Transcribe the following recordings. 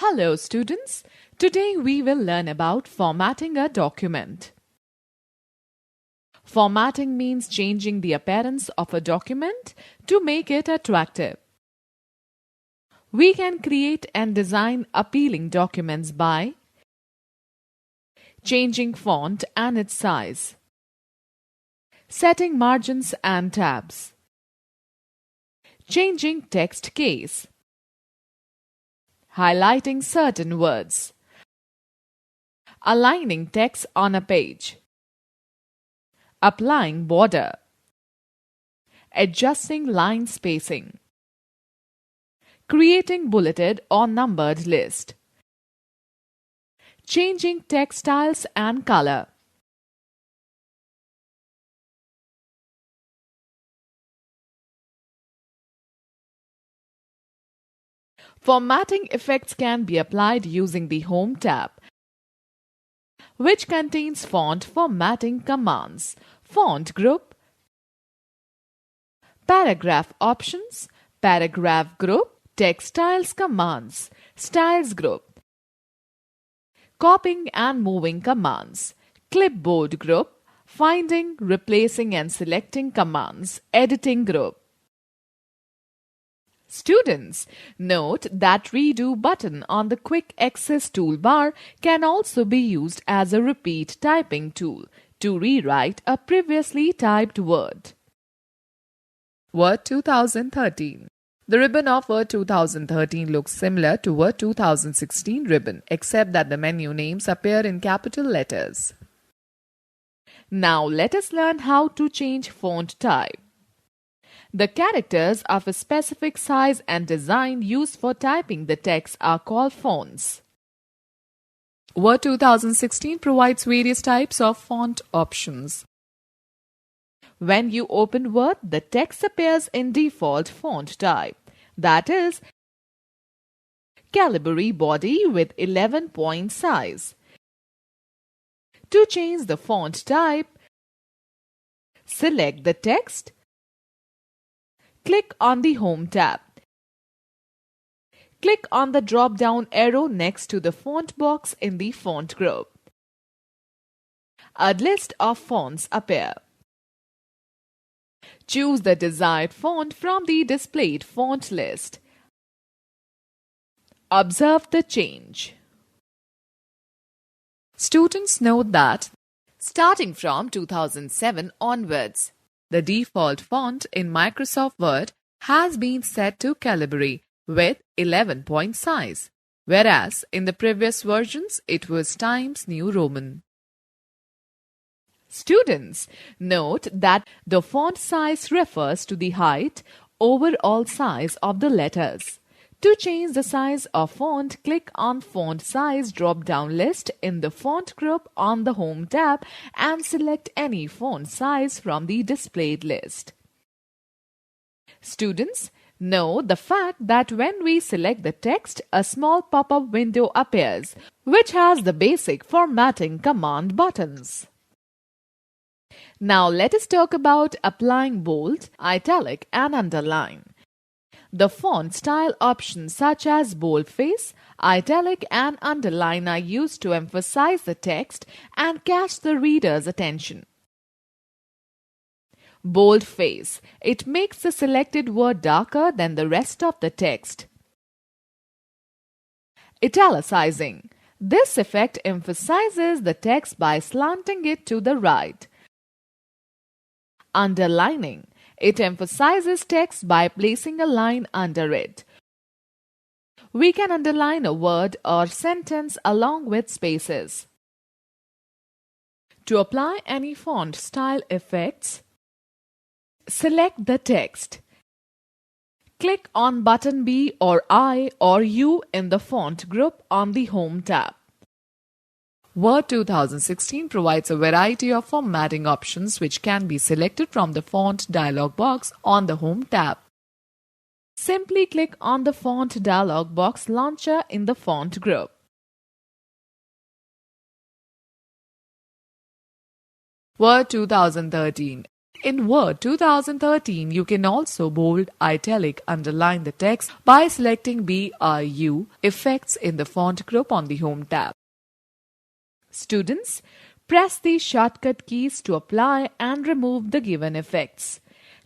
Hello students, today we will learn about formatting a document. Formatting means changing the appearance of a document to make it attractive. We can create and design appealing documents by changing font and its size, setting margins and tabs, changing text case, highlighting certain words, aligning text on a page, applying border, adjusting line spacing, creating bulleted or numbered list, changing text styles and color. Formatting effects can be applied using the Home tab, which contains font formatting commands, font group, paragraph options, paragraph group, text styles commands, styles group, copying and moving commands, clipboard group, finding, replacing and selecting commands, editing group. Students, note that Redo button on the Quick Access toolbar can also be used as a repeat typing tool to rewrite a previously typed word. Word 2013. The ribbon of Word 2013 looks similar to Word 2016 ribbon, except that the menu names appear in capital letters. Now let us learn how to change font type. The characters of a specific size and design used for typing the text are called fonts. Word 2016 provides various types of font options. When you open Word, the text appears in default font type, that is, Calibri body with 11-point size. To change the font type, select the text. Click on the Home tab. Click on the drop-down arrow next to the font box in the font group. A list of fonts appear. Choose the desired font from the displayed font list. Observe the change. Students note that starting from 2007 onwards, the default font in Microsoft Word has been set to Calibri with 11-point size, whereas in the previous versions it was Times New Roman. Students, note that the font size refers to the height, overall size of the letters. To change the size of font, click on Font Size drop-down list in the Font group on the Home tab and select any font size from the displayed list. Students, know the fact that when we select the text, a small pop-up window appears, which has the basic formatting command buttons. Now let us talk about applying bold, italic and underline. The font style options such as boldface, italic and underline are used to emphasize the text and catch the reader's attention. Boldface. It makes the selected word darker than the rest of the text. Italicizing. This effect emphasizes the text by slanting it to the right. Underlining. It emphasizes text by placing a line under it. We can underline a word or sentence along with spaces. To apply any font style effects, select the text. Click on button B or I or U in the font group on the Home tab. Word 2016 provides a variety of formatting options which can be selected from the Font dialog box on the Home tab. Simply click on the Font dialog box launcher in the Font group. Word 2013. In Word 2013, you can also bold, italic, underline the text by selecting BRU Effects in the Font group on the Home tab. Students, press the shortcut keys to apply and remove the given effects.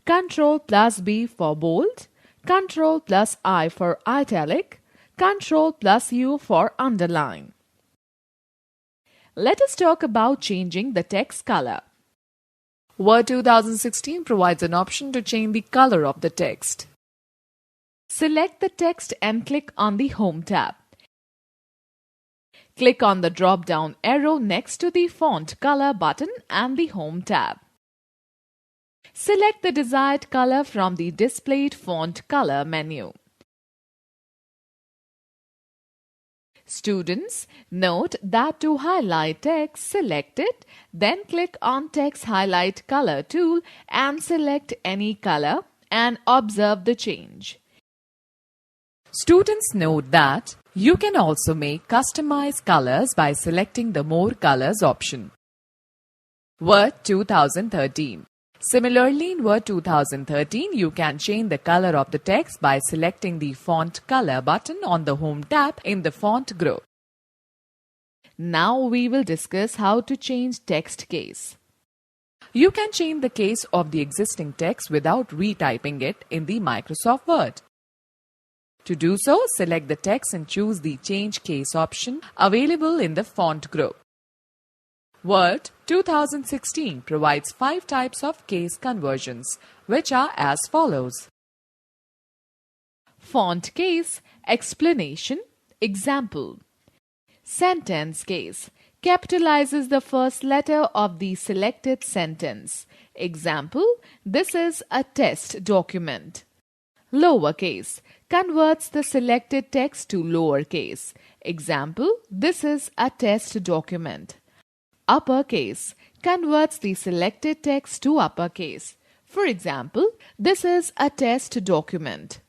Ctrl+B for bold, Ctrl+I for italic, Ctrl+U for underline. Let us talk about changing the text color. Word 2016 provides an option to change the color of the text. Select the text and click on the Home tab. Click on the drop-down arrow next to the Font Color button and the Home tab. Select the desired color from the displayed Font Color menu. Students, note that to highlight text, select it, then click on Text Highlight Color tool and select any color and observe the change. Students, note that you can also make customized colors by selecting the More Colors option. Word 2013. Similarly, in Word 2013, you can change the color of the text by selecting the Font Color button on the Home tab in the Font group. Now we will discuss how to change text case. You can change the case of the existing text without retyping it in the Microsoft Word. To do so, select the text and choose the Change Case option available in the Font group. Word 2016 provides 5 types of case conversions, which are as follows. Font case, explanation, example. Sentence case, capitalizes the first letter of the selected sentence. Example, this is a test document. Lowercase, converts the selected text to lowercase. Example, this is a test document. Uppercase, converts the selected text to uppercase. For example, this is a test document.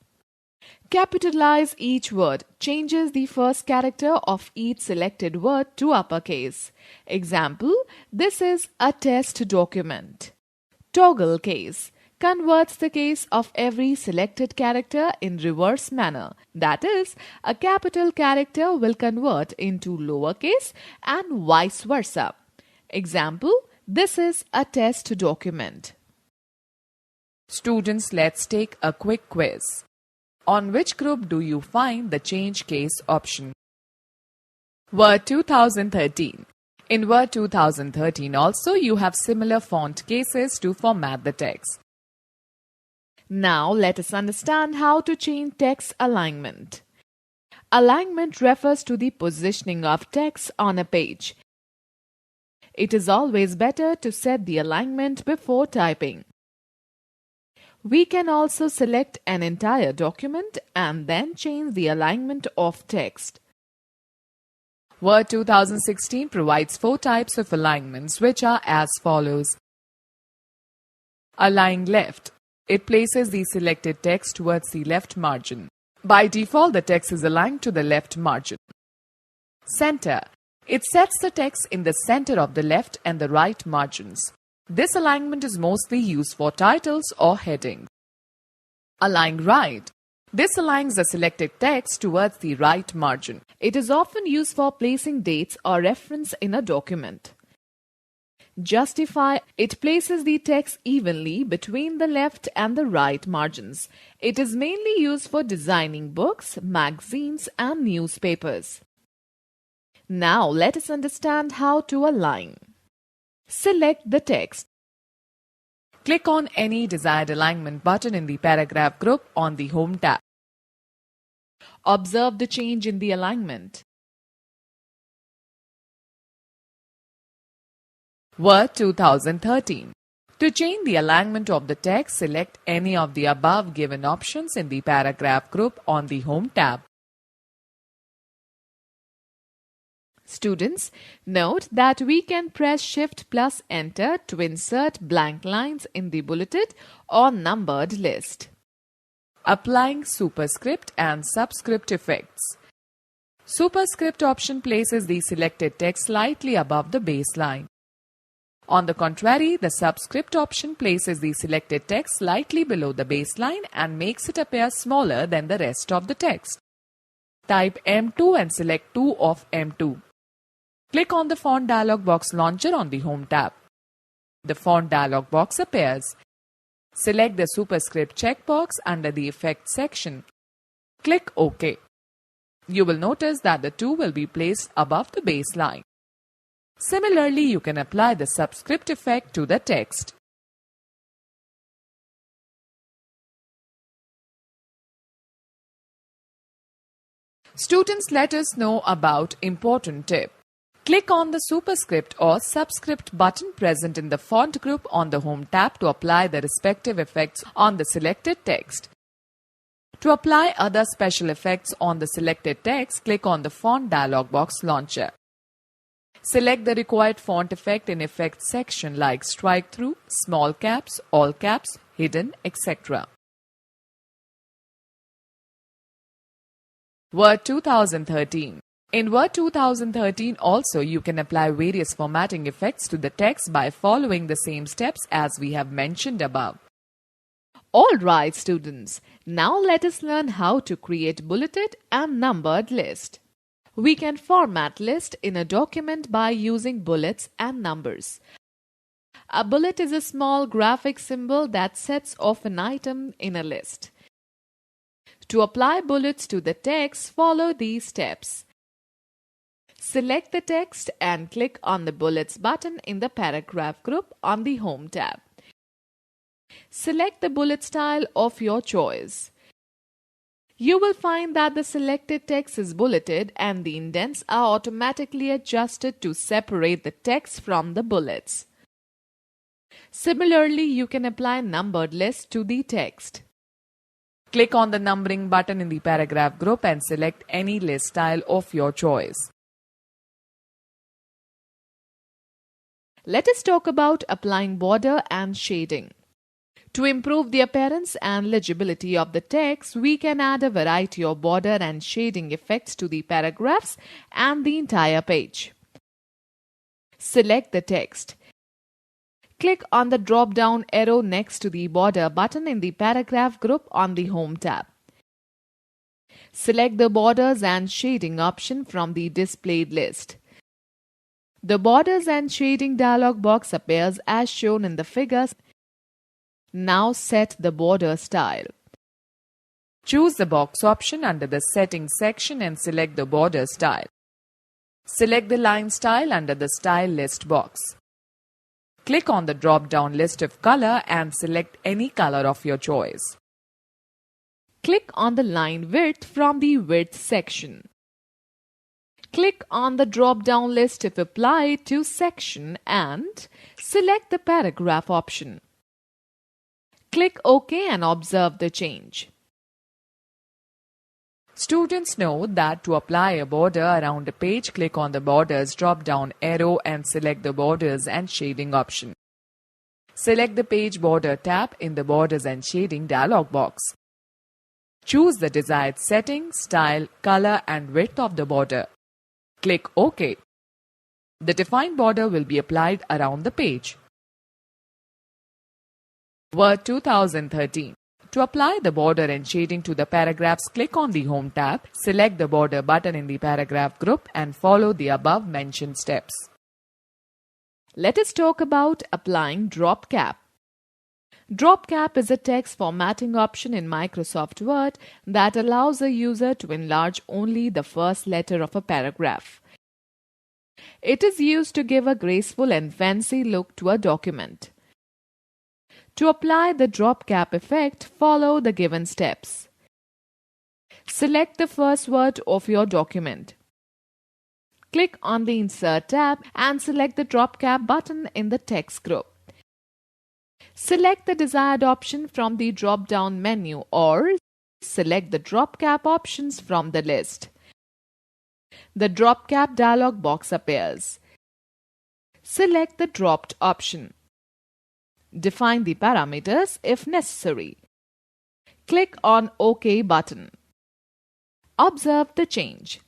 Capitalize each word, changes the first character of each selected word to uppercase. Example, this is a test document. Toggle case, converts the case of every selected character in reverse manner. That is, a capital character will convert into lowercase and vice versa. Example, this is a test document. Students, let's take a quick quiz. On which group do you find the Change Case option? Word 2013. In Word 2013 also you have similar font cases to format the text. Now let us understand how to change text alignment. Alignment refers to the positioning of text on a page. It is always better to set the alignment before typing. We can also select an entire document and then change the alignment of text. Word 2016 provides 4 types of alignments, which are as follows. Align left. It places the selected text towards the left margin. By default, the text is aligned to the left margin. Center. It sets the text in the center of the left and the right margins. This alignment is mostly used for titles or headings. Align right. This aligns the selected text towards the right margin. It is often used for placing dates or reference in a document. Justify. It places the text evenly between the left and the right margins. It is mainly used for designing books, magazines, and newspapers. Now let us understand how to align. Select the text. Click on any desired alignment button in the paragraph group on the Home tab. Observe the change in the alignment. Word 2013. To change the alignment of the text, select any of the above given options in the paragraph group on the Home tab. Students, note that we can press Shift plus Enter to insert blank lines in the bulleted or numbered list. Applying superscript and subscript effects. Superscript option places the selected text slightly above the baseline. On the contrary, the subscript option places the selected text slightly below the baseline and makes it appear smaller than the rest of the text. Type M2 and select 2 of M2. Click on the Font dialog box launcher on the Home tab. The Font dialog box appears. Select the superscript checkbox under the Effects section. Click OK. You will notice that the 2 will be placed above the baseline. Similarly, you can apply the subscript effect to the text. Students, let us know about important tip. Click on the superscript or subscript button present in the font group on the Home tab to apply the respective effects on the selected text. To apply other special effects on the selected text, click on the Font dialog box launcher. Select the required font effect in Effects section like Strike Through, Small Caps, All Caps, Hidden, etc. Word 2013. In Word 2013 also you can apply various formatting effects to the text by following the same steps as we have mentioned above. Alright students, now let us learn how to create bulleted and numbered list. We can format list in a document by using bullets and numbers. A bullet is a small graphic symbol that sets off an item in a list. To apply bullets to the text, follow these steps. Select the text and click on the Bullets button in the Paragraph group on the Home tab. Select the bullet style of your choice. You will find that the selected text is bulleted and the indents are automatically adjusted to separate the text from the bullets. Similarly, you can apply numbered list to the text. Click on the numbering button in the paragraph group and select any list style of your choice. Let us talk about applying border and shading. To improve the appearance and legibility of the text, we can add a variety of border and shading effects to the paragraphs and the entire page. Select the text. Click on the drop-down arrow next to the border button in the paragraph group on the Home tab. Select the borders and shading option from the displayed list. The borders and shading dialog box appears as shown in the figures. Now set the border style. Choose the box option under the Settings section and select the border style. Select the line style under the Style list box. Click on the drop-down list of color and select any color of your choice. Click on the line width from the Width section. Click on the drop-down list if applied to section and select the paragraph option. Click OK and observe the change. Students note that to apply a border around a page, click on the Borders drop-down arrow and select the Borders and Shading option. Select the Page Border tab in the Borders and Shading dialog box. Choose the desired setting, style, color and width of the border. Click OK. The defined border will be applied around the page. Word 2013. To apply the border and shading to the paragraphs, click on the Home tab, select the Border button in the paragraph group and follow the above mentioned steps. Let us talk about applying drop cap. Drop cap is a text formatting option in Microsoft Word that allows a user to enlarge only the first letter of a paragraph. It is used to give a graceful and fancy look to a document. To apply the drop cap effect, follow the given steps. Select the first word of your document. Click on the Insert tab and select the drop cap button in the text group. Select the desired option from the drop-down menu or select the drop cap options from the list. The drop cap dialog box appears. Select the dropped option. Define the parameters if necessary. Click on OK button. Observe the change.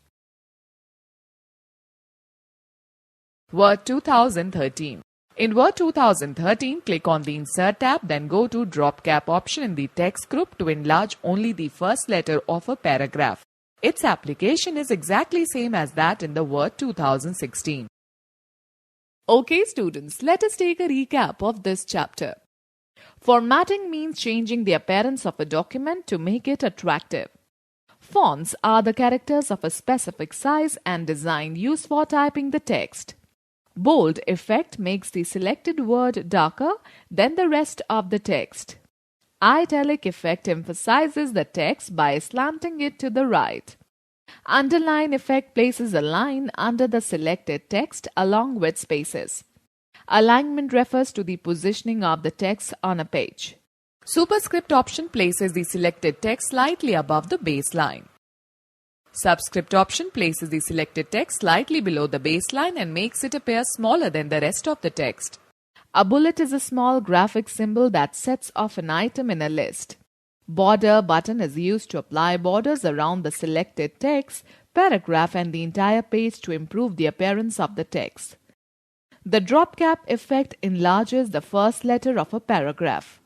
Word 2013. In Word 2013, click on the Insert tab, then go to Drop Cap option in the text group to enlarge only the first letter of a paragraph. Its application is exactly same as that in the Word 2016. Okay students, let us take a recap of this chapter. Formatting means changing the appearance of a document to make it attractive. Fonts are the characters of a specific size and design used for typing the text. Bold effect makes the selected word darker than the rest of the text. Italic effect emphasizes the text by slanting it to the right. Underline effect places a line under the selected text along with spaces. Alignment refers to the positioning of the text on a page. Superscript option places the selected text slightly above the baseline. Subscript option places the selected text slightly below the baseline and makes it appear smaller than the rest of the text. A bullet is a small graphic symbol that sets off an item in a list. Border button is used to apply borders around the selected text, paragraph and the entire page to improve the appearance of the text. The drop cap effect enlarges the first letter of a paragraph.